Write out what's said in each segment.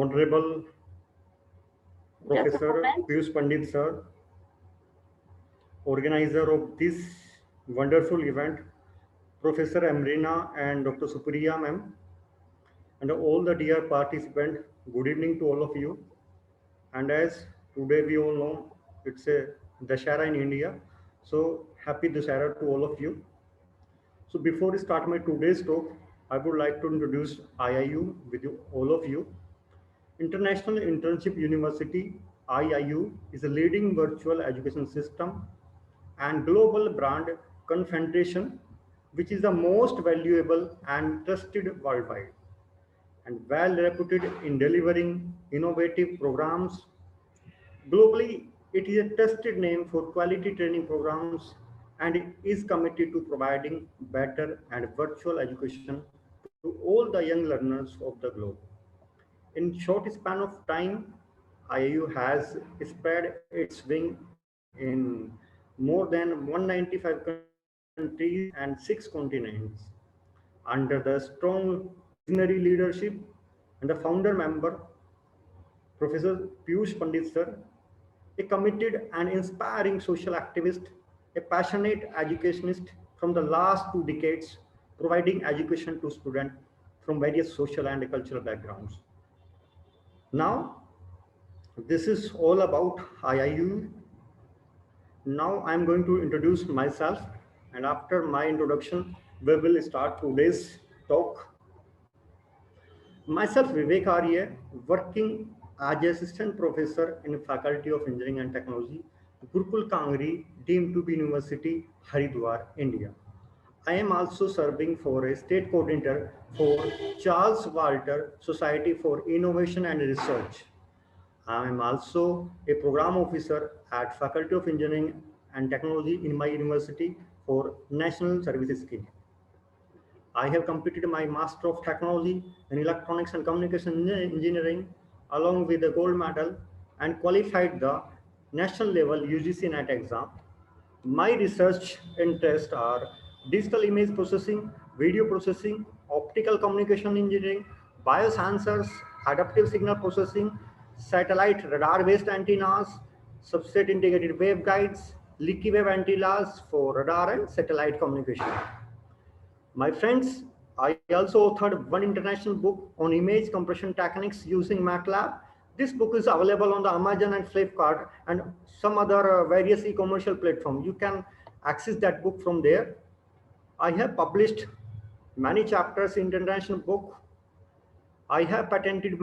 Honorable Just a Professor moment. Piyush Pandit sir, organizer of this wonderful event, Professor Amrina and Dr. Supriya ma'am, and all the dear participants, good evening to all of you. And as today we all know, it's a Dashara in India. So happy Dashara to all of you. So before I start my today's talk, I would like to introduce IIU with you, all of you. International Internship University, IIU, is a leading virtual education system and global brand confederation, which is the most valuable and trusted worldwide and well reputed in delivering innovative programs. Globally, it is a trusted name for quality training programs and is committed to providing better and virtual education to all the young learners of the globe. In short span of time, IIU has spread its wing in more than 195 countries and 6 continents under the strong visionary leadership and the founder member, Professor Piyush Pandit sir, a committed and inspiring social activist, a passionate educationist from the last 2 decades, providing education to students from various social and cultural backgrounds. Now, this is all about IIU. Now I'm going to introduce myself, and after my introduction, we will start today's talk. Myself, Vivek Arya, working as assistant professor in Faculty of Engineering and Technology, Gurukul Kangri, deemed to be University, Haridwar, India. I am also serving for a state coordinator for Charles Walter Society for Innovation and Research. I am also a program officer at Faculty of Engineering and Technology in my university for National Services Scheme. I have completed my Master of Technology in Electronics and Communication Engineering along with the gold medal and qualified the national level UGC NET exam. My research interests are digital image processing, video processing, optical communication engineering, biosensors, adaptive signal processing, satellite radar-based antennas, substrate integrated waveguides, leaky wave antennas for radar and satellite communication. My friends, I also authored one international book on image compression techniques using MATLAB. This book is available on the Amazon and Flipkart and some other various e-commercial platforms. You can access that book from there. I have published many chapters in international book. I have patented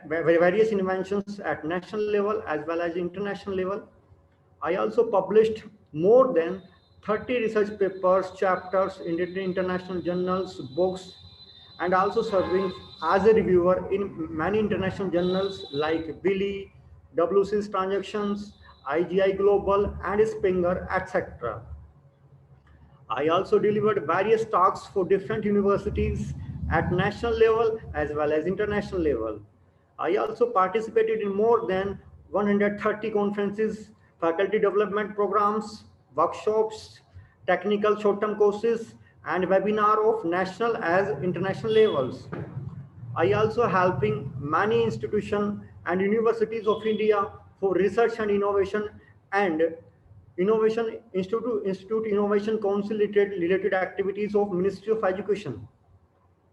various inventions at national level as well as international level. I also published more than 30 research papers, chapters in international journals, books, and also serving as a reviewer in many international journals like Billy, WC's Transactions, IGI Global, and Springer, etc. I also delivered various talks for different universities at national level as well as international level. I also participated in more than 130 conferences, faculty development programs, workshops, technical short-term courses, and webinar of national as international levels. I also helping many institutions and universities of India for research and innovation and Innovation Institute Innovation Council related activities of Ministry of Education.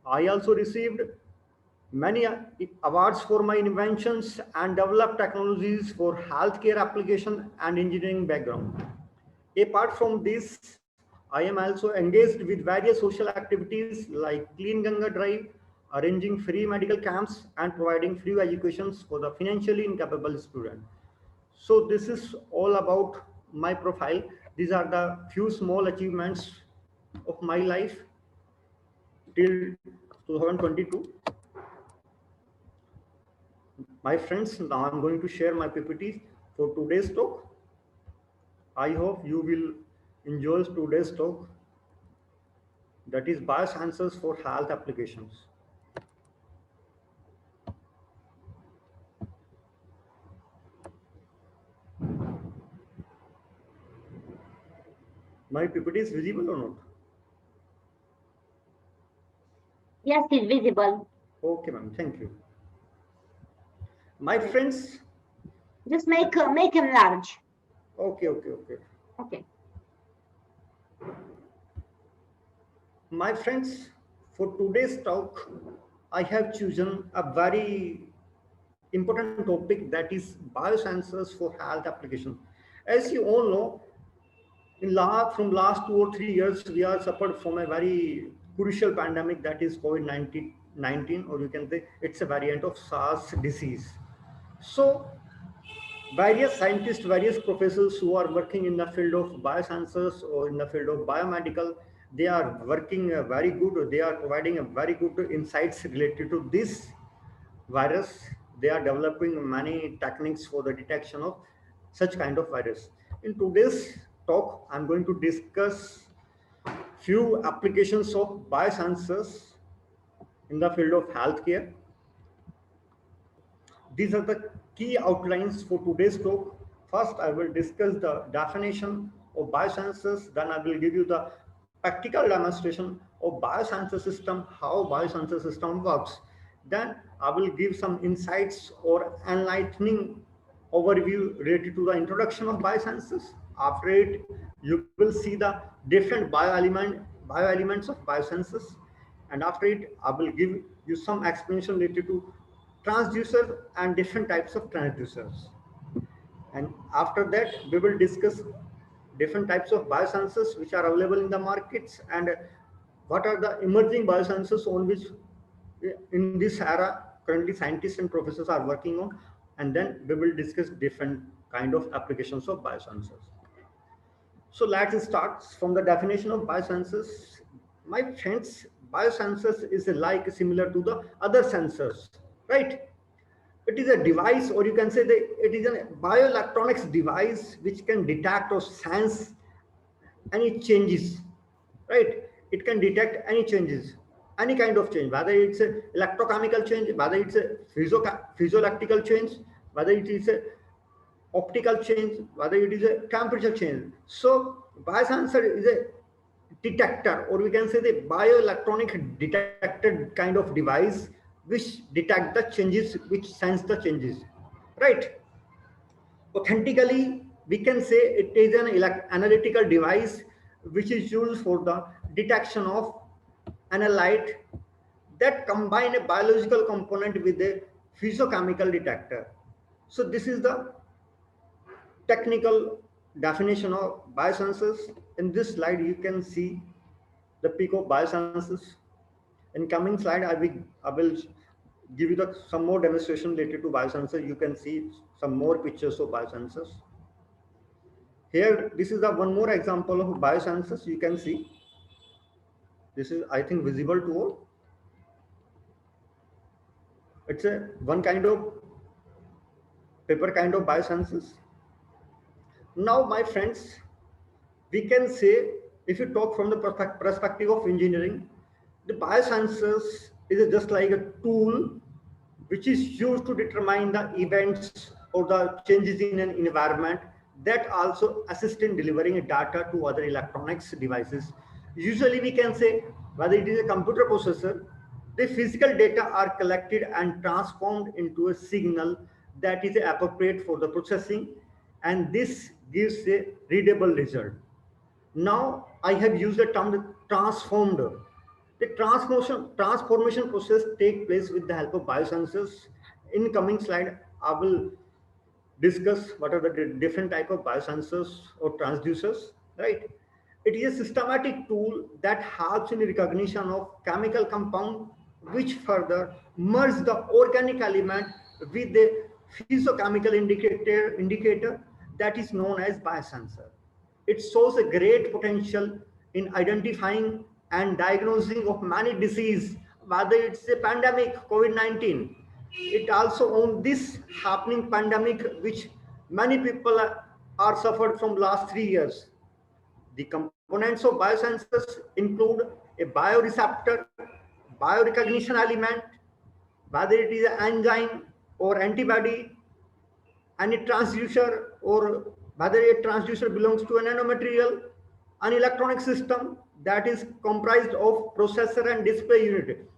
I also received many awards for my inventions and developed technologies for healthcare application and engineering background. Apart from this, I am also engaged with various social activities like Clean Ganga Drive, arranging free medical camps and providing free educations for the financially incapable student. So this is all about my profile. These are the few small achievements of my life till 2022. My friends, now I'm going to share my PPTs for today's talk. I hope you will enjoy today's talk, that is Biosances for health applications. My PPT is visible or not? Yes, it's visible. Okay, ma'am, thank you. My Okay. friends, Just make him large. okay. Okay. My friends, for today's talk, I have chosen a very important topic, that is biosensors for health application. As you all know, from last 2 or 3 years, we are suffered from a very crucial pandemic, that is COVID-19, or you can say it's a variant of SARS disease. So various scientists, various professors who are working in the field of biosensors or in the field of biomedical, they are working very good. They are providing a very good insights related to this virus. They are developing many techniques for the detection of such kind of virus. In today's talk, I'm going to discuss few applications of biosensors in the field of healthcare. These are the key outlines for today's talk. First, I will discuss the definition of biosensors. Then I will give you the practical demonstration of biosensor system, how biosensor system works. Then I will give some insights or enlightening overview related to the introduction of biosensors. After it, you will see the different bioelements of biosensors. And after it, I will give you some explanation related to transducer and different types of transducers. And after that, we will discuss different types of biosensors which are available in the markets, and what are the emerging biosensors on which in this era currently scientists and professors are working on. And then we will discuss different kind of applications of biosensors. So let's start from the definition of biosensors. My friends, biosensors is like similar to the other sensors, right? It is a device, or you can say that it is a bioelectronics device which can detect or sense any changes, right? It can detect any changes, any kind of change, whether it's a electrochemical change, whether it's a physioelectrical change, whether it is a optical change, whether it is a temperature change. So biosensor is a detector, or we can say the bioelectronic detected kind of device which detect the changes, which sense the changes, right? Authentically, we can say it is an analytical device which is used for the detection of analyte that combine a biological component with a physiochemical detector. So this is the technical definition of biosensors. In this slide, you can see the peak of biosensors. In coming slide, I will give you some more demonstration related to biosensor. You can see some more pictures of biosensors. Here, this is the one more example of biosensors. You can see this is, I think, visible to all. It's a one kind of paper kind of biosensors. Now, my friends, we can say, if you talk from the perspective of engineering, the biosensors is just like a tool which is used to determine the events or the changes in an environment, that also assist in delivering data to other electronics devices. Usually we can say, whether it is a computer processor, the physical data are collected and transformed into a signal that is appropriate for the processing, and this gives a readable result. Now I have used the term transformed. The transformation process take place with the help of biosensors. In coming slide, I will discuss what are the different type of biosensors or transducers, right? It is a systematic tool that helps in the recognition of chemical compound which further merge the organic element with the physiochemical indicator that is known as biosensor. It shows a great potential in identifying and diagnosing of many disease, whether it's a pandemic, COVID-19. It also on this happening pandemic, which many people are suffered from last 3 years. The components of biosensors include a bioreceptor, biorecognition element, whether it is an enzyme or antibody, and a transducer, or whether a transducer belongs to a nanomaterial, an electronic system that is comprised of processor and display unit.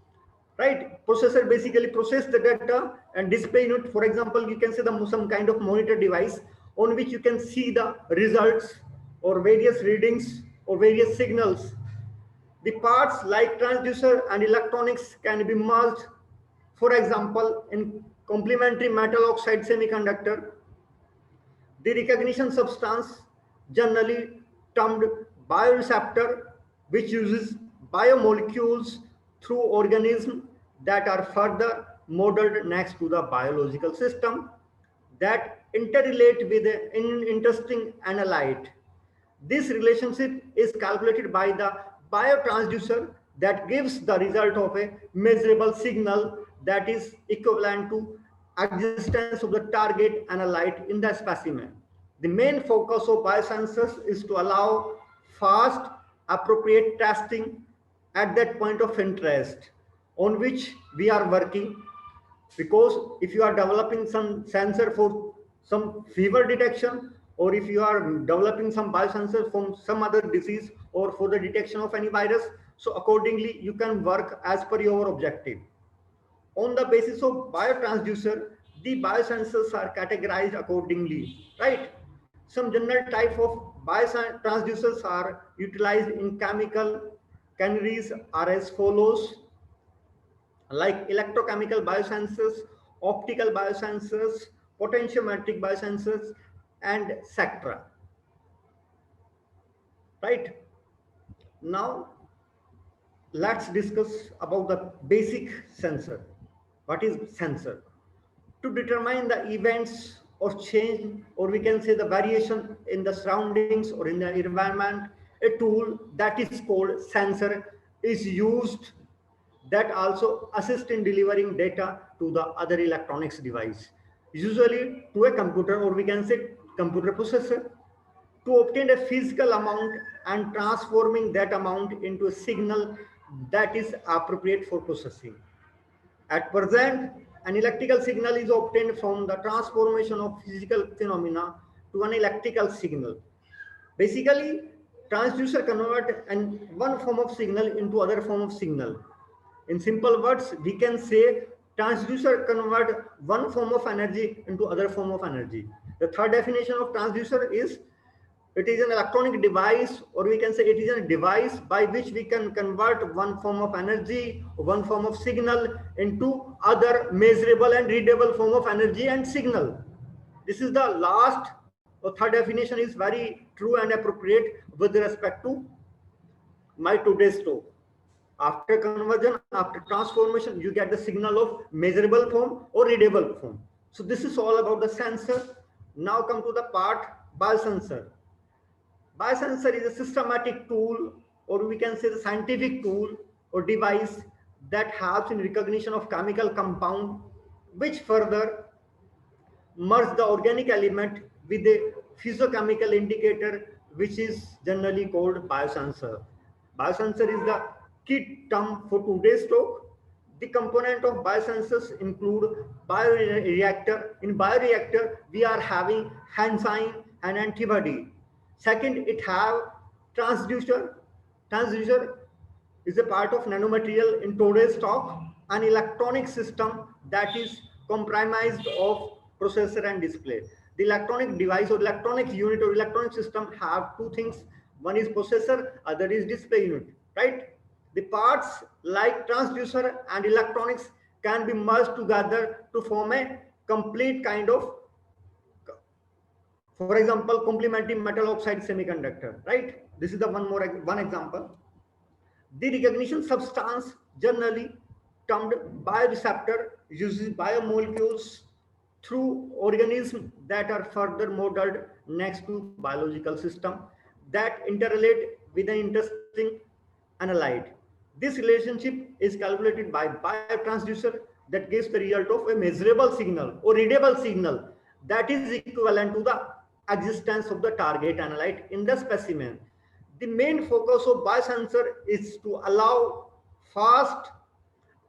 right? Processor basically process the data, and display unit, for example, you can say some kind of monitor device on which you can see the results or various readings or various signals. The parts like transducer and electronics can be merged, for example, in complementary metal oxide semiconductor. The recognition substance, generally termed bioreceptor, which uses biomolecules through organisms that are further modeled next to the biological system that interrelate with an interesting analyte. This relationship is calculated by the biotransducer that gives the result of a measurable signal that is equivalent to existence of the target analyte in the specimen. The main focus of biosensors is to allow fast, appropriate testing at that point of interest on which we are working, because if you are developing some sensor for some fever detection, or if you are developing some biosensor from some other disease or for the detection of any virus, so accordingly you can work as per your objective. On the basis of biotransducer, the biosensors are categorized accordingly, right? Some general type of biotransducers are utilized in chemical canneries are as follows, like electrochemical biosensors, optical biosensors, potentiometric biosensors, and etc. Right? Now, let's discuss about the basic sensor. What is sensor? To determine the events or change, or we can say the variation in the surroundings or in the environment, a tool that is called sensor is used, that also assist in delivering data to the other electronics device, usually to a computer, or we can say computer processor, to obtain a physical amount and transforming that amount into a signal that is appropriate for processing. At present, an electrical signal is obtained from the transformation of physical phenomena to an electrical signal. Basically, transducer convert one form of signal into other form of signal. In simple words, we can say transducer convert one form of energy into other form of energy. The third definition of transducer is it is an electronic device, or we can say it is a device by which we can convert one form of energy, one form of signal into other measurable and readable form of energy and signal. This is the last or third definition is very true and appropriate with respect to my today's talk. After conversion, after transformation, you get the signal of measurable form or readable form. So this is all about the sensor. Now come to the part biosensor. Biosensor is a systematic tool, or we can say the scientific tool or device that helps in recognition of chemical compound, which further merge the organic element with a physiochemical indicator, which is generally called biosensor. Biosensor is the key term for today's talk. The component of biosensors include bioreactor. In bioreactor, we are having enzyme and antibody. Second, it have transducer. Transducer is a part of nanomaterial in today's talk, an electronic system that is comprised of processor and display. The electronic device or electronic unit or electronic system have two things. One is processor, other is display unit, right? The parts like transducer and electronics can be merged together to form a complete kind of, for example, complementary metal oxide semiconductor, right? This is the one example. The recognition substance, generally termed bioreceptor, uses biomolecules through organisms that are further modeled next to biological system that interrelate with an interesting analyte. This relationship is calculated by biotransducer that gives the result of a measurable signal or readable signal that is equivalent to the existence of the target analyte in the specimen. The main focus of biosensor is to allow fast,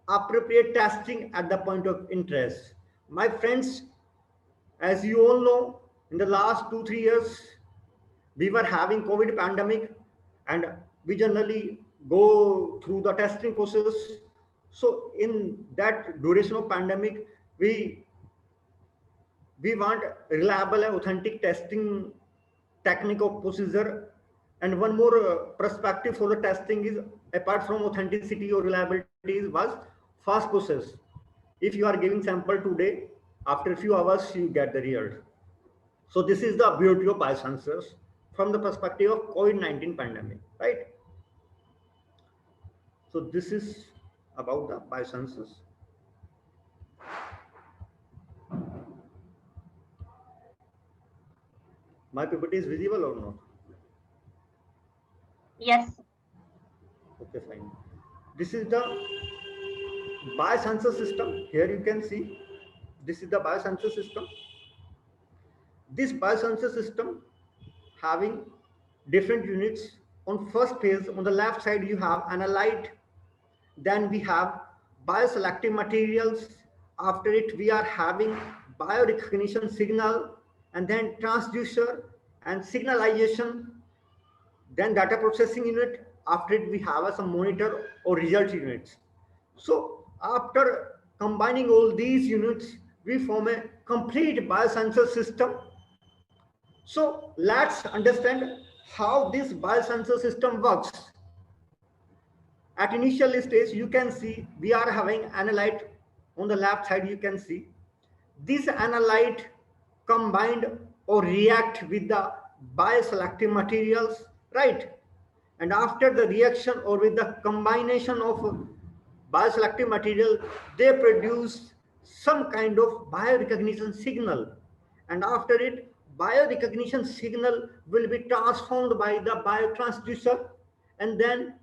appropriate testing at the point of interest. My friends, as you all know, in the last 2 3 years, we were having COVID pandemic, and we generally go through the testing process. So in that duration of pandemic, we want reliable and authentic testing technique of procedure. And one more perspective for the testing is, apart from authenticity or reliability, was fast process. If you are giving sample today, after a few hours you get the result. So this is the beauty of biosensors from the perspective of COVID-19 pandemic, right? So this is about the biosensors. My PPT is visible or not? Yes. Okay, fine. This is the biosensor system. Here you can see this is the biosensor system. This biosensor system having different units. On first page on the left side you have analyte, then we have bioselective materials. After it we are having biorecognition signal, and then transducer and signalization, then data processing unit. After it we have some monitor or result units. So after combining all these units, we form a complete biosensor system. So let's understand how this biosensor system works. At initial stage, you can see we are having analyte. On the left side you can see this analyte combined or react with the bioselective materials, right? And after the reaction or with the combination of bioselective material, they produce some kind of biorecognition signal. And after it, biorecognition signal will be transformed by the biotransducer, and then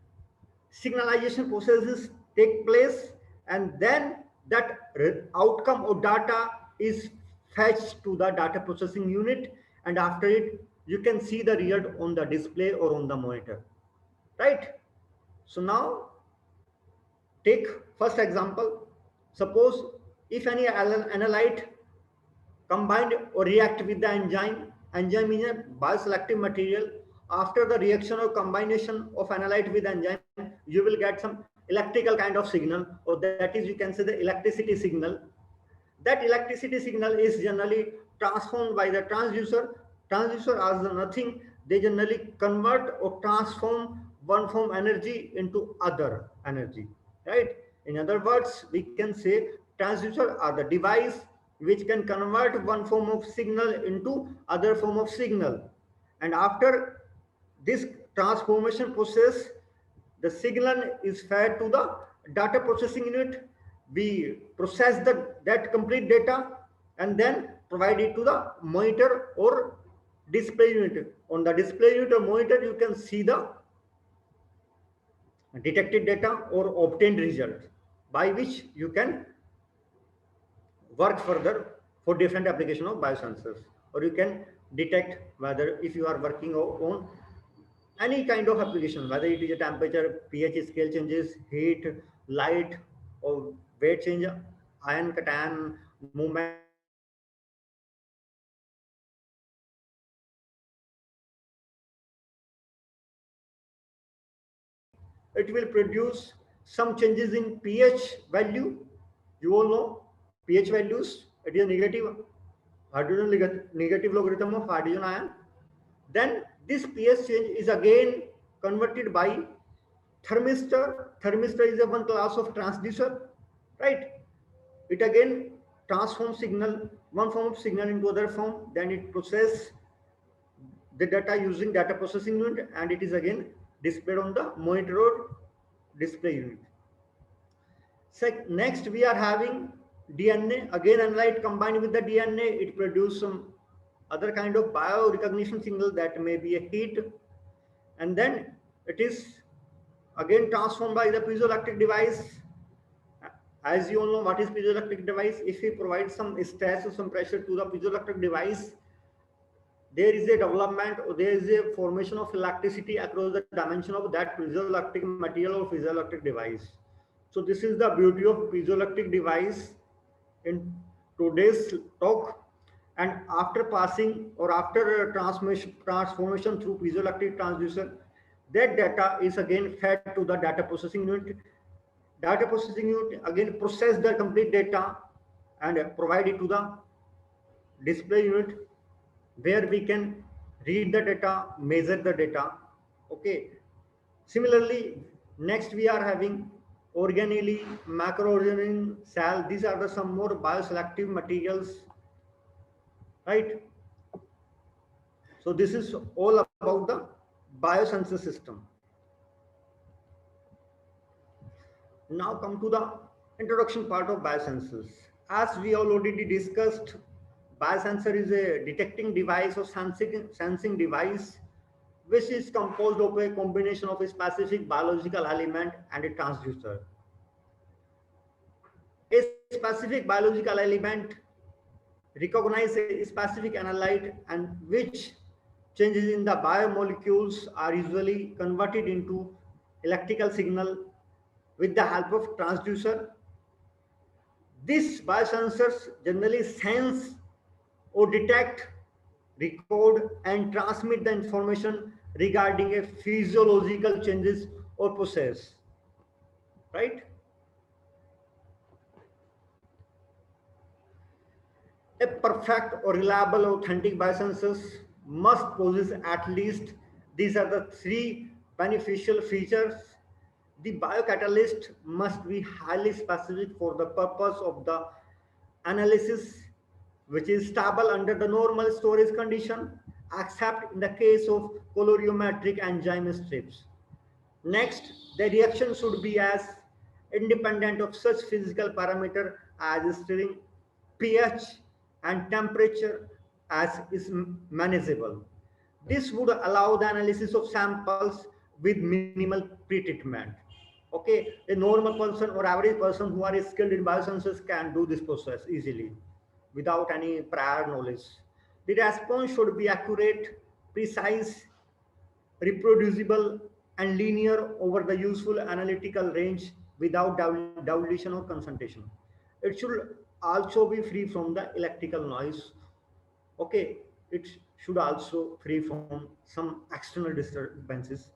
signalization processes take place, and then that outcome or data is fetched to the data processing unit, and after it you can see the result on the display or on the monitor, right? So now take first example. Suppose if any analyte combined or react with the enzyme is a bioselective material. After the reaction or combination of analyte with enzyme, you will get some electrical kind of signal, or that is you can say the electricity signal. That electricity signal is generally transformed by the transducer. Transducer as nothing, they generally convert or transform one form energy into other energy, right? In other words, we can say transducer are the device which can convert one form of signal into other form of signal. And after this transformation process, the signal is fed to the data processing unit. We process that complete data and then provide it to the monitor or display unit. On the display unit or monitor, you can see the detected data or obtained result, by which you can work further for different application of biosensors, or you can detect whether if you are working on any kind of application, whether it is a temperature, pH scale changes, heat, light, or weight change, ion cation movement, or temperature change, or it will produce some changes in pH value. You all know pH values. It is a negative logarithm of hydrogen ion. Then this pH change is again converted by thermistor. Thermistor is a one class of transducer, right? It again transforms signal, one form of signal into other form. Then it process the data using data processing unit, and it is again displayed on the monitor or display unit. Next we are having DNA. Again analyte combined with the DNA, it produces some other kind of bio recognition signal, that may be a heat, and then it is again transformed by the piezoelectric device. As you all know what is piezoelectric device, if we provide some stress or some pressure to the piezoelectric device, there is a development or there is a formation of electricity across the dimension of that piezoelectric material or piezoelectric device. So this is the beauty of piezoelectric device in today's talk. And after passing or after transformation through piezoelectric transducer, that data is again fed to the data processing unit. Data processing unit again process the complete data and provide it to the display unit where we can read the data, measure the data. Okay. Similarly, next we are having organelle, macroorganelle, sal. These are the some more bioselective materials, right? So this is all about the biosensor system. Now come to the introduction part of biosensors. As we already discussed, biosensor is a detecting device or sensing device which is composed of a combination of a specific biological element and a transducer. A specific biological element recognizes a specific analyte and which changes in the biomolecules are usually converted into electrical signal with the help of transducer. These biosensors generally sense or detect, record, and transmit the information regarding a physiological changes or process. Right? A perfect or reliable authentic biosensors must possess at least these are the three beneficial features. The biocatalyst must be highly specific for the purpose of the analysis, which is stable under the normal storage condition, except in the case of colorimetric enzyme strips. Next, the reaction should be as independent of such physical parameter as stirring, pH, and temperature as is manageable. This would allow the analysis of samples with minimal pretreatment. Okay, a normal person or average person who are skilled in biosensors can do this process easily without any prior knowledge. The response should be accurate, precise, reproducible, and linear over the useful analytical range without dilution or concentration. It should also be free from the electrical noise. Okay, it should also free from some external disturbances,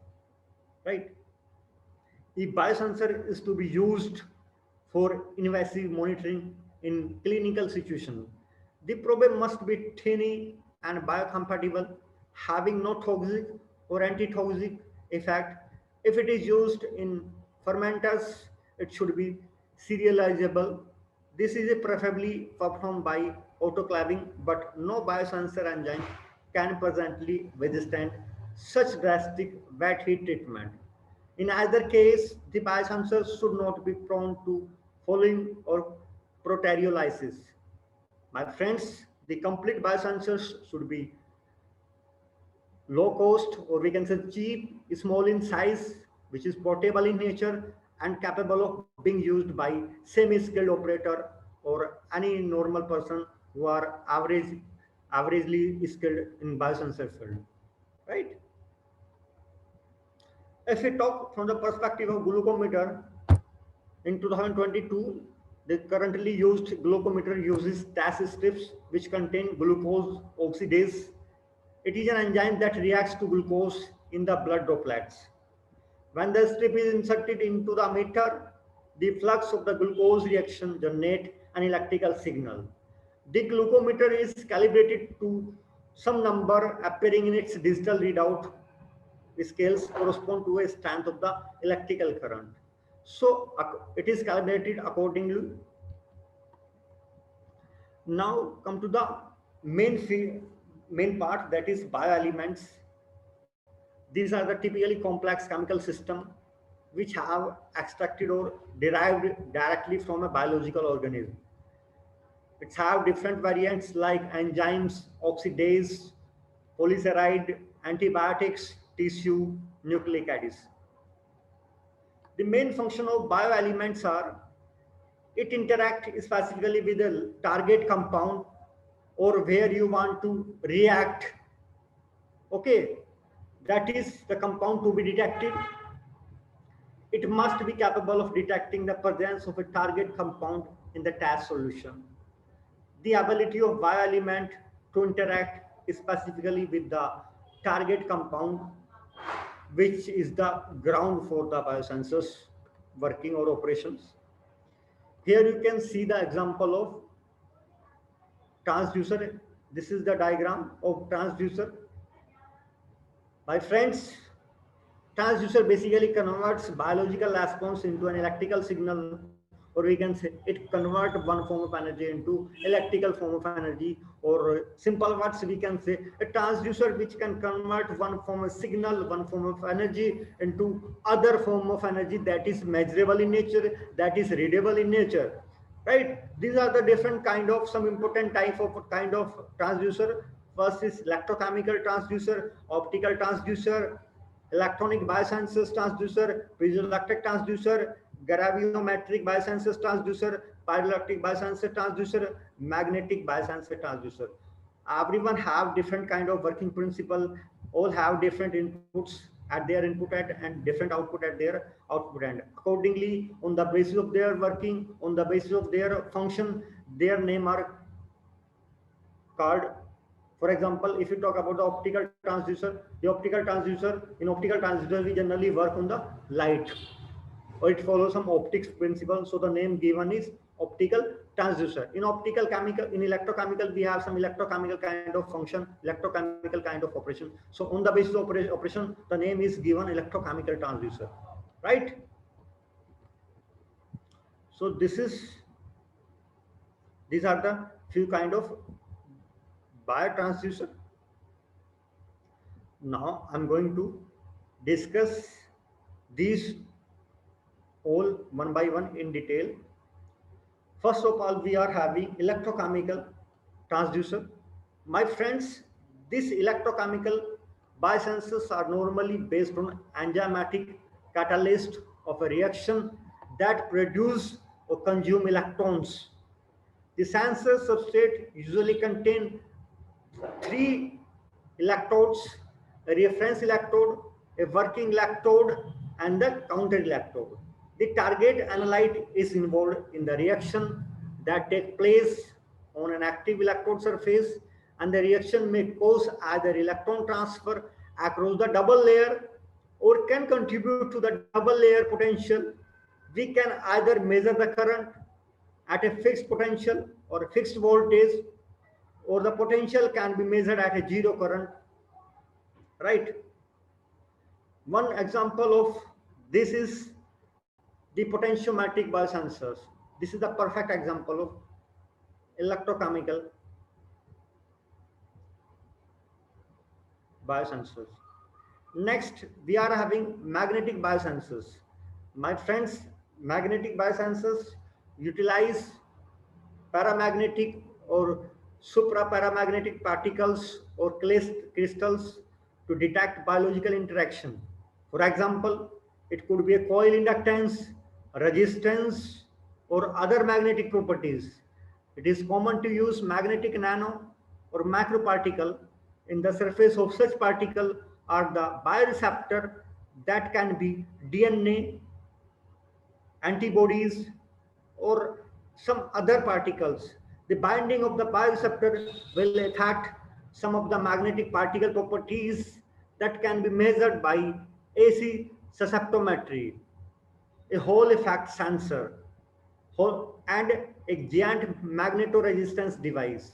right? If biosensor is to be used for invasive monitoring in clinical situations, the probe must be tiny and biocompatible, having no toxic or antitoxic effect. If it is used in fermenters, it should be serializable. This is preferably performed by autoclaving, but no biosensor enzyme can presently withstand such drastic wet heat treatment. In either case, the biosensors should not be prone to fouling or proterolysis. My friends, the complete biosensors should be low cost, or we can say cheap, small in size, which is portable in nature and capable of being used by semi-skilled operator or any normal person who are averagely skilled in biosensor field, right? If we talk from the perspective of glucometer, in 2022, the currently used glucometer uses TAS strips which contain glucose oxidase. It is an enzyme that reacts to glucose in the blood droplets. When the strip is inserted into the meter, the flux of the glucose reaction generate an electrical signal. The glucometer is calibrated to some number appearing in its digital readout scales correspond to a strength of the electrical current. So it is calibrated accordingly. Now come to the main part, that is bioelements. These are the typically complex chemical system which have extracted or derived directly from a biological organism. It have different variants like enzymes, oxidase, polysaccharide, antibiotics, tissue, nucleic acids. The main function of bioelements are it interact specifically with the target compound or where you want to react. Okay, that is the compound to be detected. It must be capable of detecting the presence of a target compound in the test solution. The ability of bioelement to interact specifically with the target compound, which is the ground for the biosensors. working or operations. Here you can see the example of transducer. This is the diagram of transducer. My friends, transducer basically converts biological response into an electrical signal, or we can say it converts one form of energy into electrical form of energy, or simple words we can say a transducer which can convert one form of signal, one form of energy into other form of energy that is measurable in nature, that is readable in nature. Right? These are the different kind of some important type of transducer. First is electrochemical transducer, optical transducer, electronic biosensors transducer, piezoelectric transducer, gravimetric biosensors transducer, piezoelectric biosensor transducer, magnetic biosensor transducer. Everyone have different kind of working principle, all have different inputs at their input end and different output at their output end. Accordingly, on the basis of their working, on the basis of their function, their name are card. For example, if you talk about the optical transducer, in optical transducer, we generally work on the light, or it follows some optics principle. So the name given is optical transducer. In optical chemical, in electrochemical, we have some electrochemical kind of function, electrochemical kind of operation. So on the basis of operation, the name is given electrochemical transducer, right? So these are the few kind of biotransducer. Now I'm going to discuss these all one by one in detail. First of all, we are having electrochemical transducer. My friends, these electrochemical biosensors are normally based on enzymatic catalyst of a reaction that produce or consume electrons. The sensor substrate usually contain three electrodes: a reference electrode, a working electrode, and the counter electrode. The target analyte is involved in the reaction that takes place on an active electrode surface, and the reaction may cause either electron transfer across the double layer or can contribute to the double layer potential. We can either measure the current at a fixed potential or a fixed voltage, or the potential can be measured at a zero current, right? One example of this is the potentiometric biosensors. This is the perfect example of electrochemical biosensors. Next, we are having magnetic biosensors. My friends, magnetic biosensors utilize paramagnetic or supraparamagnetic particles or crystals to detect biological interaction. For example, it could be a coil inductance, resistance, or other magnetic properties. It is common to use magnetic nano or macro particle in the surface of such particle are the bioreceptor that can be DNA, antibodies, or some other particles. The binding of the bioreceptor will affect some of the magnetic particle properties that can be measured by AC susceptometry, a Hall effect sensor, and a giant magnetoresistance device.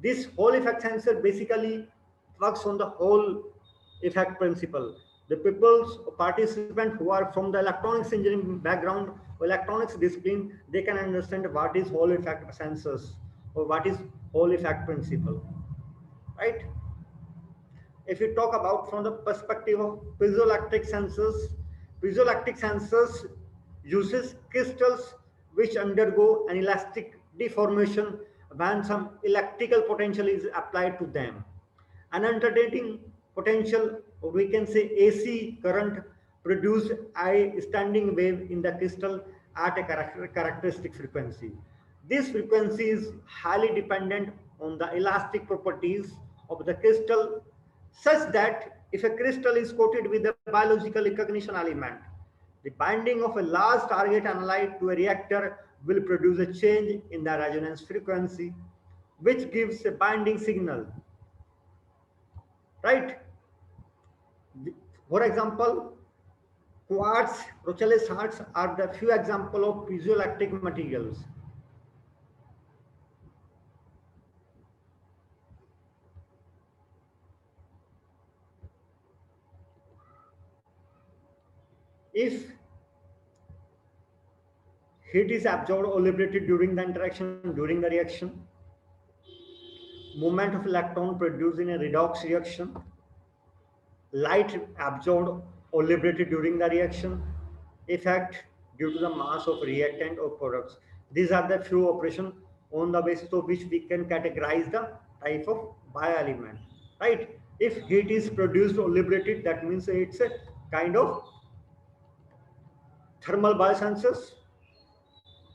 This Hall effect sensor basically works on the Hall effect principle. The people, participants who are from the electronics engineering background or electronics discipline, they can understand what is Hall effect sensors or what is Hall effect principle, right? If you talk about from the perspective of piezoelectric sensors uses crystals which undergo an elastic deformation when some electrical potential is applied to them. An alternating potential, or we can say AC current, produce a standing wave in the crystal at a characteristic frequency. This frequency is highly dependent on the elastic properties of the crystal, such that if a crystal is coated with a biological recognition element, the binding of a large target analyte to a reactor will produce a change in the resonance frequency, which gives a binding signal, right? For example, Quartz, Rochelle salts are the few examples of piezoelectric materials. If heat is absorbed or liberated during the interaction, during the reaction, movement of electron produced in a redox reaction, light absorbed or liberated during the reaction, effect due to the mass of reactant or products. These are the few operations on the basis of which we can categorize the type of bioelement. Right? If heat is produced or liberated, that means it's a kind of thermal biosensors.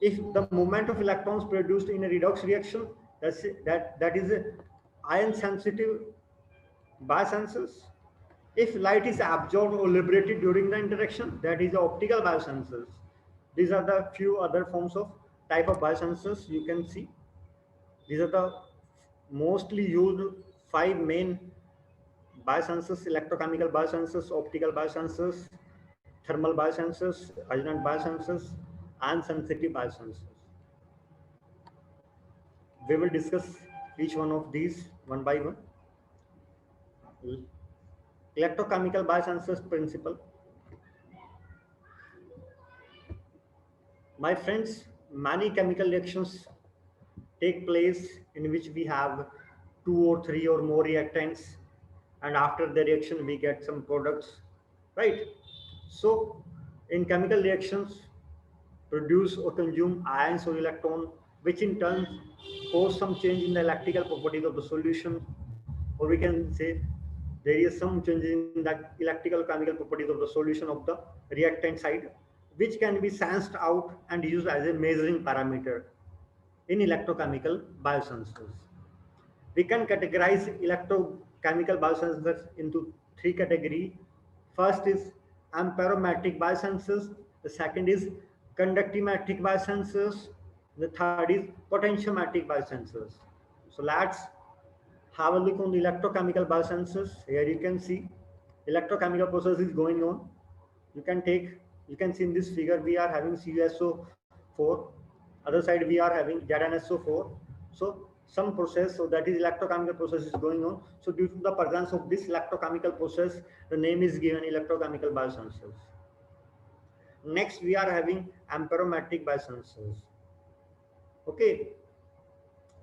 If the movement of electrons produced in a redox reaction, that is a ion sensitive biosensors. If light is absorbed or liberated during the interaction, that is the optical biosensors. These are the few other forms of type of biosensors you can see. These are the mostly used five main biosensors: electrochemical biosensors, optical biosensors, thermal biosensors, resonant biosensors, and sensitive biosensors. We will discuss each one of these one by one. Electrochemical biosensors principle. My friends, many chemical reactions take place in which we have two or three or more reactants, and after the reaction we get some products, right? So in chemical reactions produce or consume ions or electron, which in turn cause some change in the electrical properties of the solution, or we can say there is some change in the electrical chemical properties of the solution of the reactant side, which can be sensed out and used as a measuring parameter in electrochemical biosensors. We can categorize electrochemical biosensors into three categories. First is amperometric biosensors, the second is conductometric biosensors, the third is potentiometric biosensors. So let's have a look on the electrochemical biosensors. Here you can see electrochemical process is going on. You can take, you can see in this figure we are having CuSO4, other side we are having ZnSO4. So some process, so that is electrochemical process is going on. So due to the presence of this electrochemical process, the name is given electrochemical biosensors. Next we are having amperometric biosensors. Okay,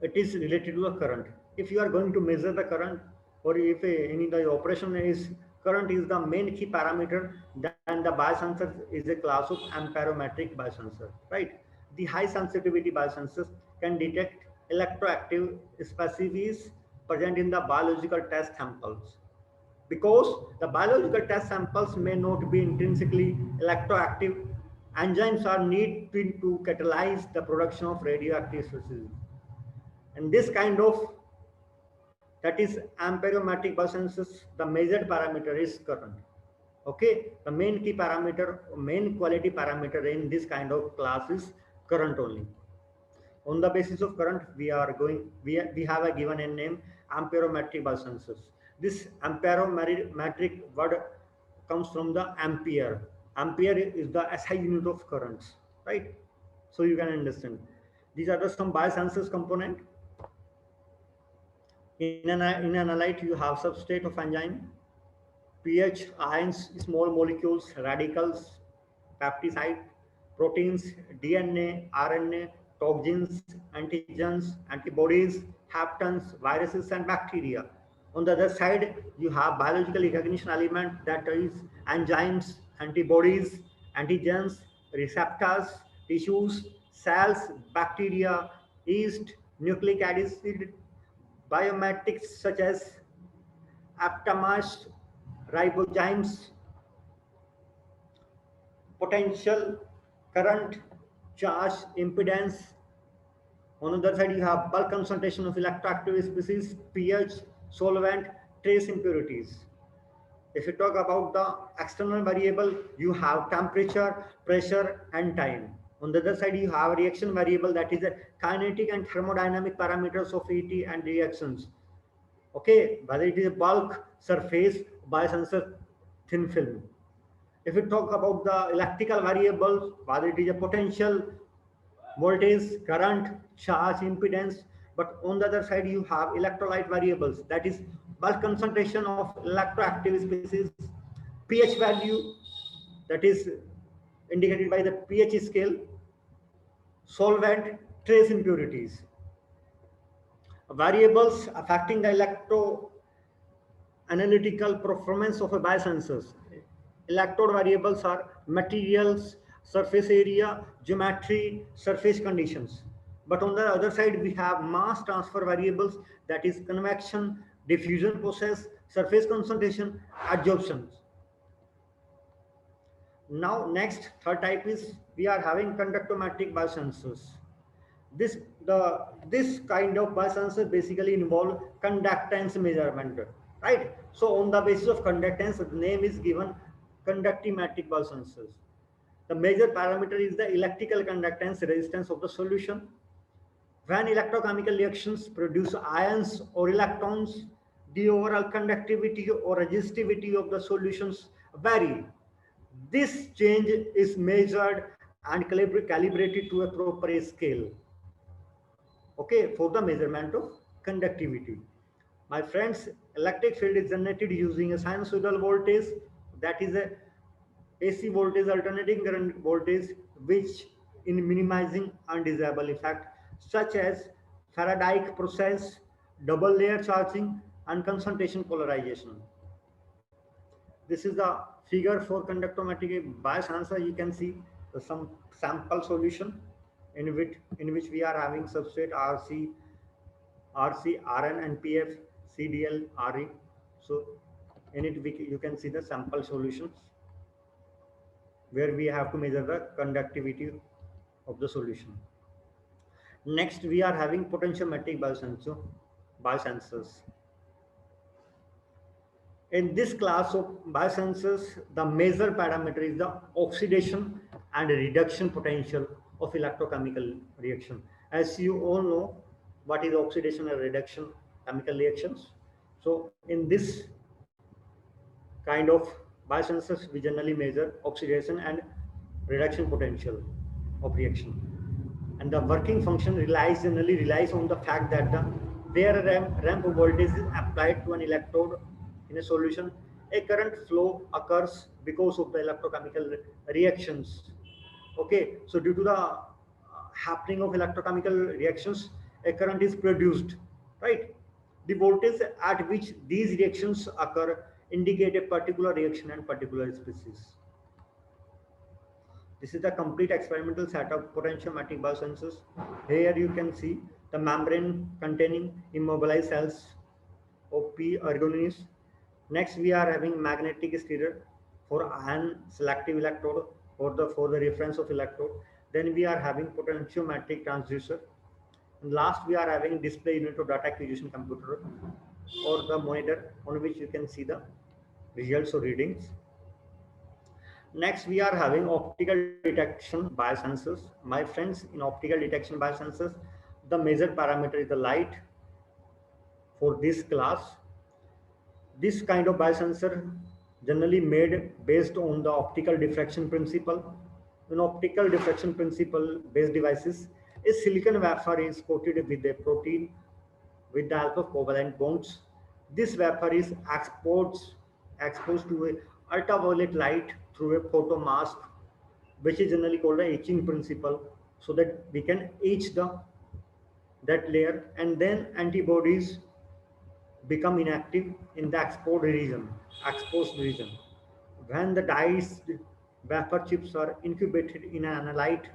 it is related to the current. If you are going to measure the current, or if any the operation is current is the main key parameter, then the biosensor is a class of amperometric biosensor, right? The high sensitivity biosensors can detect electroactive species present in the biological test samples, because the biological test samples may not be intrinsically electroactive. Enzymes are needed to catalyze the production of radioactive species, and this kind of, that is amperometric biosensors, the measured parameter is current. Okay, the main key parameter, main quality parameter in this kind of class is current only. On the basis of current we are going, we have a given a name amperometric biosensors. This amperometric word comes from the ampere. Ampere is the SI unit of currents, right? So you can understand these are the some biosensors component. In analyte, you have substrate of enzyme, pH, ions, small molecules, radicals, peptide, proteins, DNA, RNA, toxins, antigens, antibodies, haptons, viruses, and bacteria. On the other side, you have biological recognition element, that is enzymes, antibodies, antigens, receptors, tissues, cells, bacteria, yeast, nucleic acid, biometrics such as aptamers, ribozymes, potential, current, charge, impedance. On the other side, you have bulk concentration of electroactive species, pH, solvent, trace impurities. If you talk about the external variable, you have temperature, pressure, and time. On the other side, you have reaction variable, that is a kinetic and thermodynamic parameters of ET and reactions. Okay, whether it is a bulk, surface, biosensor, thin film. If we talk about the electrical variables, whether it is a potential, voltage, current, charge, impedance, but on the other side you have electrolyte variables, that is bulk concentration of electroactive species, pH value, that is indicated by the pH scale, solvent, trace impurities, variables affecting the analytical performance of a biosensors. Electrode variables are materials, surface area, geometry, surface conditions. But on the other side, we have mass transfer variables, that is convection, diffusion process, surface concentration, adsorption. Now, next, third type is we are having conductometric biosensors. This this kind of biosensor basically involve conductance measurement, right? So on the basis of conductance, the name is given conductometric biosensors. The major parameter is the electrical conductance resistance of the solution. When electrochemical reactions produce ions or electrons, the overall conductivity or resistivity of the solutions vary. This change is measured and calibrated to a proper scale, okay, for the measurement of conductivity. My friends, electric field is generated using a sinusoidal voltage, that is a AC voltage alternating current voltage, which in minimizing undesirable effect such as Faraday process, double layer charging, and concentration polarization. This is the figure for conductometric bias answer. You can see some sample solution in which we are having substrate RC, RN, NPF, CDL, RE. So in it you can see the sample solutions where we have to measure the conductivity of the solution. Next, we are having potentiometric biosensors. In this class of biosensors, the major parameter is the oxidation and reduction potential of electrochemical reaction. As you all know, what is oxidation and reduction chemical reactions. So in this kind of biosensors, we generally measure oxidation and reduction potential of reaction. And the working function generally relies on the fact that where a ramp voltage is applied to an electrode in a solution, a current flow occurs because of the electrochemical reactions. Okay, so due to the happening of electrochemical reactions, a current is produced, right? The voltage at which these reactions occur indicate a particular reaction and particular species. This is the complete experimental set of potentiometric biosensors. Here you can see the membrane containing immobilized cells of P ergonis. Next, we are having magnetic stirrer for ion selective electrode for the reference of electrode. Then we are having potentiometric transducer. And last, we are having display unit of data acquisition computer or the monitor on which you can see the results or readings. Next, we are having optical detection biosensors. My friends, in optical detection biosensors, the major parameter is the light for this class. This kind of biosensor generally made based on the optical diffraction principle. In optical diffraction principle based devices, a silicon wafer is coated with a protein with the help of covalent bonds. This vapor is exposed to a ultraviolet light through a photomask, which is generally called the etching principle, so that we can etch that layer, and then antibodies become inactive in the exposed region. When the diced vapor chips are incubated in an analyte,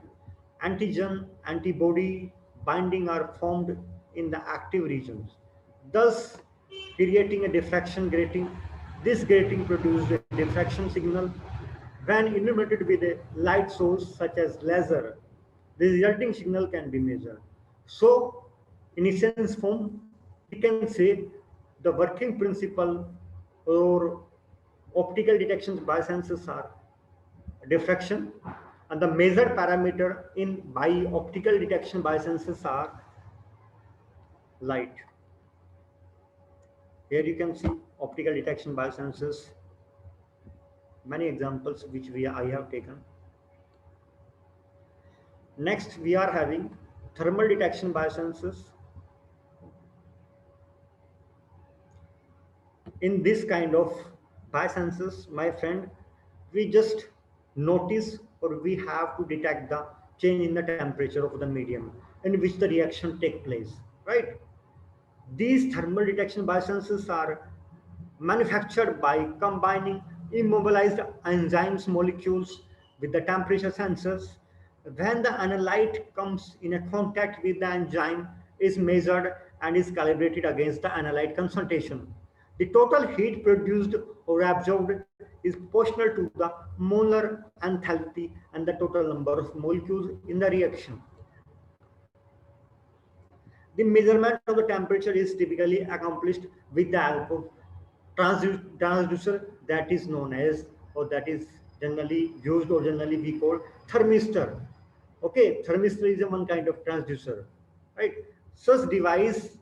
antigen antibody binding are formed in the active regions, thus creating a diffraction grating. This grating produces a diffraction signal. When illuminated with a light source such as laser, the resulting signal can be measured. So, in essence form, we can say the working principle or optical detection biosensors are diffraction, and the major parameter in optical detection biosensors are light. Here you can see optical detection biosensors. many examples which I have taken. Next, we are having thermal detection biosensors. In this kind of biosensors, my friend, we just notice or we have to detect the change in the temperature of the medium in which the reaction take place, right? These thermal detection biosensors are manufactured by combining immobilized enzymes molecules with the temperature sensors. When the analyte comes in a contact with the enzyme, is measured and is calibrated against the analyte concentration. The total heat produced or absorbed is proportional to the molar enthalpy and the total number of molecules in the reaction. The measurement of the temperature is typically accomplished with the help of transducer that is known as, or that is generally used or generally we call thermistor. Okay, thermistor is a one kind of transducer, right? Such device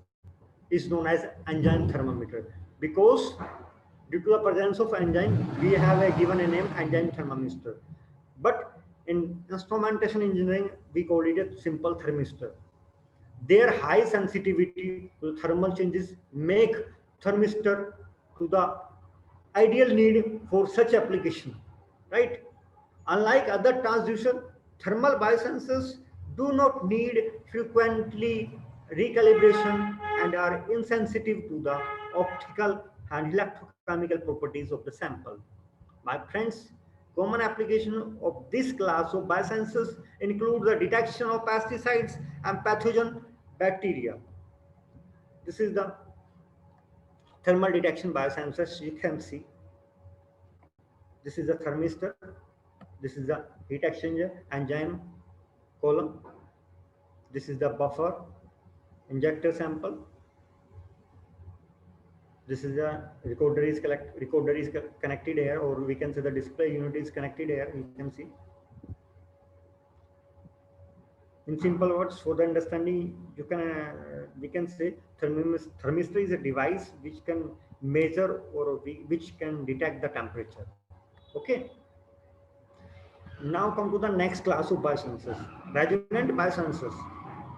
is known as enzyme thermometer because due to the presence of enzyme, we have a given a name enzyme thermometer. But in instrumentation engineering, we call it a simple thermistor. Their high sensitivity to thermal changes make thermistor to the ideal need for such application, right? Unlike other transducer, thermal biosensors do not need frequently recalibration and are insensitive to the optical and electrochemical properties of the sample. My friends, common application of this class of biosensors include the detection of pesticides and pathogen bacteria. This is the thermal detection biosensors you can see. This is the thermistor. This is the heat exchanger, enzyme column. This is the buffer, injector sample. This is the recorder is connected here, or we can say the display unit is connected here. You can see. In simple words, for the understanding, you can we can say thermistor is a device which can measure or which can detect the temperature. Okay. Now come to the next class of biosensors, resonant biosensors.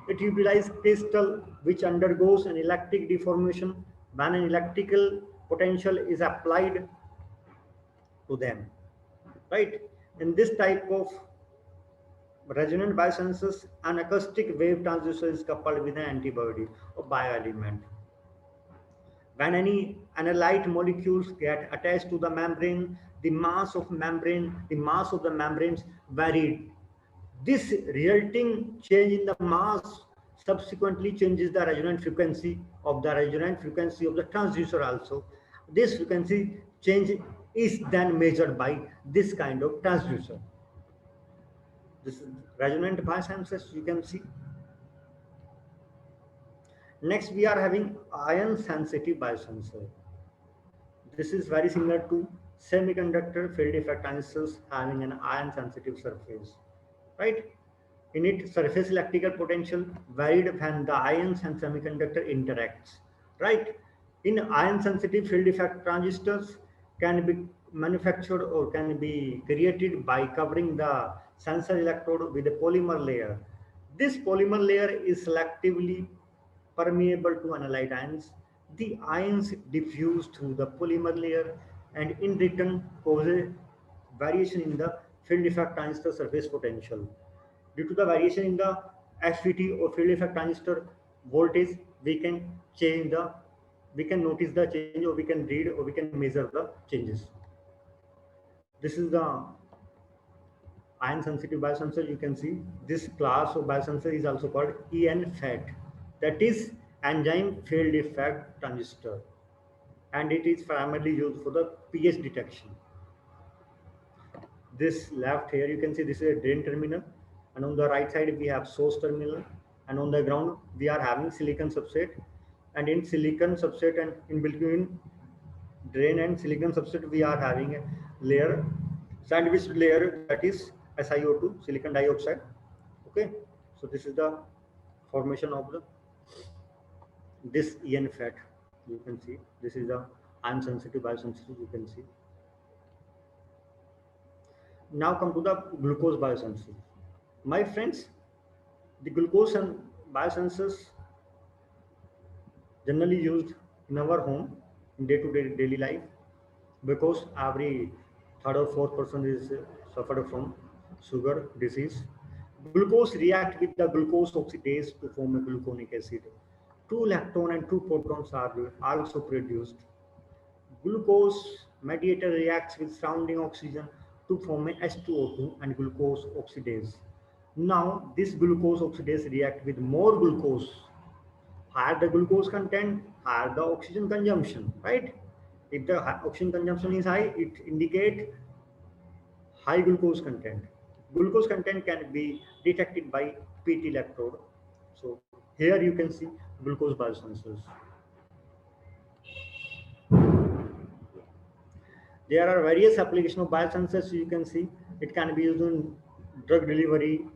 It utilizes crystal which undergoes an electric deformation when an electrical potential is applied to them. Right? In this type of resonant biosensors, an acoustic wave transducer is coupled with an antibody or bioelement. When any analyte molecules get attached to the membrane, the mass of the membranes varied. This resulting change in the mass subsequently changes the resonant frequency of the transducer also. This frequency change is then measured by this kind of transducer. This is resonant biosensors you can see. Next, we are having ion sensitive biosensor. This is very similar to semiconductor field effect transistors having an ion sensitive surface, right? In it, surface electrical potential varied when the ions and semiconductor interacts, right? In ion sensitive field effect transistors can be manufactured or can be created by covering the sensor electrode with a polymer layer. This polymer layer is selectively permeable to analyte ions. The ions diffuse through the polymer layer and in return causes variation in the field effect transistor surface potential. Due to the variation in the HVT or field effect transistor voltage, we can change the, we can notice the change, or we can read, or we can measure the changes. This is the ion sensitive biosensor. You can see this class of biosensor is also called EN-FET, that is enzyme field effect transistor, and it is primarily used for the pH detection. This left here you can see this is a drain terminal, and on the right side we have source terminal, and on the ground we are having silicon substrate, and in silicon substrate and in between drain and silicon substrate we are having a layer, sandwich layer, that is SiO2, silicon dioxide. Okay, so this is the formation of the this EN-FET. You can see this is the ion sensitive biosensor. You can see Now come to the glucose biosensors. My friends, the glucose and biosensors generally used in our home in day-to-day daily life because every third or fourth person is suffered from sugar disease. Glucose react with the glucose oxidase to form a gluconic acid. Two electrons and two protons are also produced. Glucose mediator reacts with surrounding oxygen to form a H2O2 and glucose oxidase. Now, this glucose oxidase react with more glucose. Higher the glucose content, higher the oxygen consumption, right? If the oxygen consumption is high, it indicate high glucose content. Glucose content can be detected by PT electrode. So here you can see glucose biosensors. There are various applications of biosensors. You can see it can be used in drug delivery.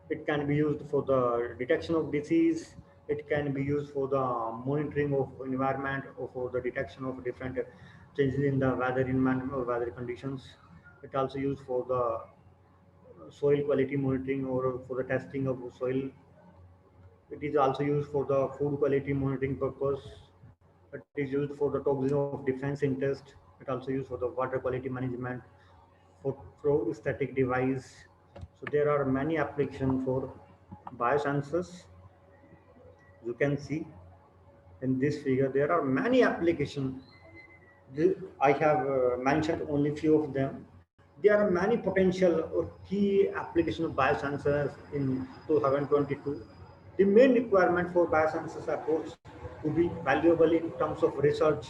It can be used for the detection of disease. It can be used for the monitoring of environment or for the detection of different changes in the weather environment or weather conditions. It also used for the soil quality monitoring or for the testing of soil. It is also used for the food quality monitoring purpose. It is used for the toxin of defense interest. It also used for the water quality management, for static device. So there are many applications for biosensors. You can see in this figure there are many applications. I have mentioned only few of them. There are many potential or key applications of biosensors in 2022. The main requirement for biosensors approach to be valuable in terms of research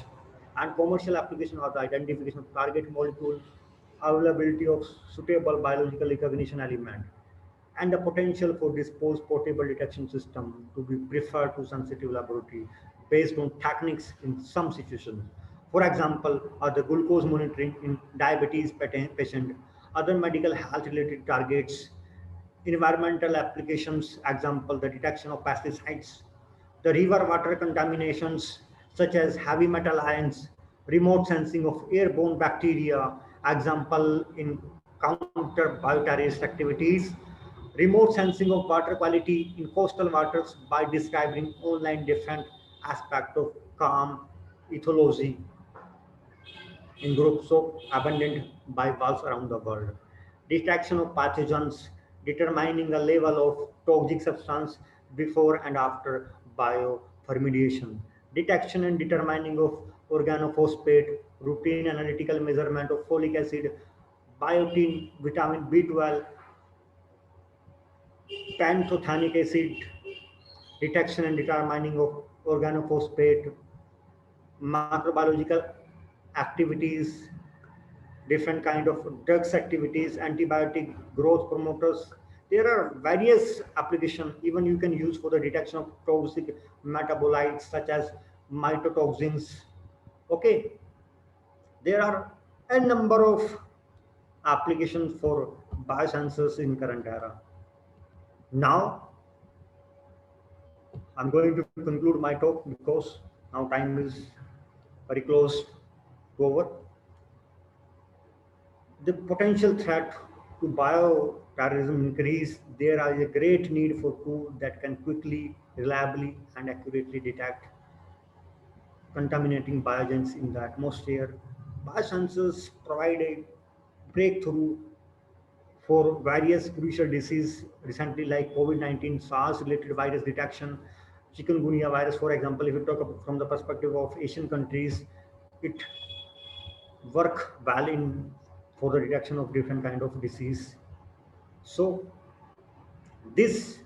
and commercial application are the identification of target molecule, availability of suitable biological recognition element, and the potential for disposed portable detection system to be preferred to sensitive laboratory based on techniques in some situations. For example, the glucose monitoring in diabetes patient, other medical health related targets, environmental applications, example, the detection of pesticides, the river water contaminations such as heavy metal ions, remote sensing of airborne bacteria, example in counter bioterrorist activities, remote sensing of water quality in coastal waters by describing online different aspects of calm ethology in groups of abundant bivalves around the world. Detection of pathogens, determining the level of toxic substance before and after biofermentation. Detection and determining of organophosphate, routine analytical measurement of folic acid, biotin, vitamin B12, pantothenic acid, detection and determining of organophosphate, macrobiological activities, different kind of drugs activities, antibiotic growth promoters. There are various applications. Even you can use for the detection of toxic metabolites such as mycotoxins. Okay, there are a number of applications for biosensors in current era. Now, I'm going to conclude my talk because now time is very close to over. The potential threat to bioterrorism increase, there is a great need for tools that can quickly, reliably, and accurately detect contaminating biogens in the atmosphere. Biosensors provide a breakthrough for various crucial diseases recently like COVID-19, SARS-related virus detection, chikungunya virus, for example. If you talk from the perspective of Asian countries, it work well in for the detection of different kind of disease. So this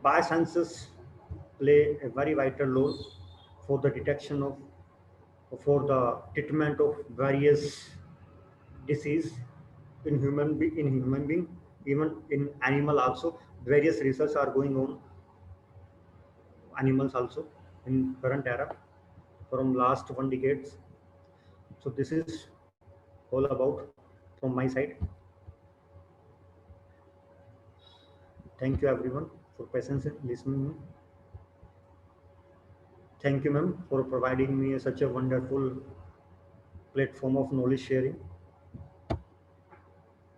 biosensors play a very vital role for the detection of for the treatment of various disease in human being, even in animal also. Various research are going on animals also in current era from last 1 decades. So this is all about from my side. Thank you everyone for patience in listening. Thank you, ma'am, for providing me such a wonderful platform of knowledge sharing.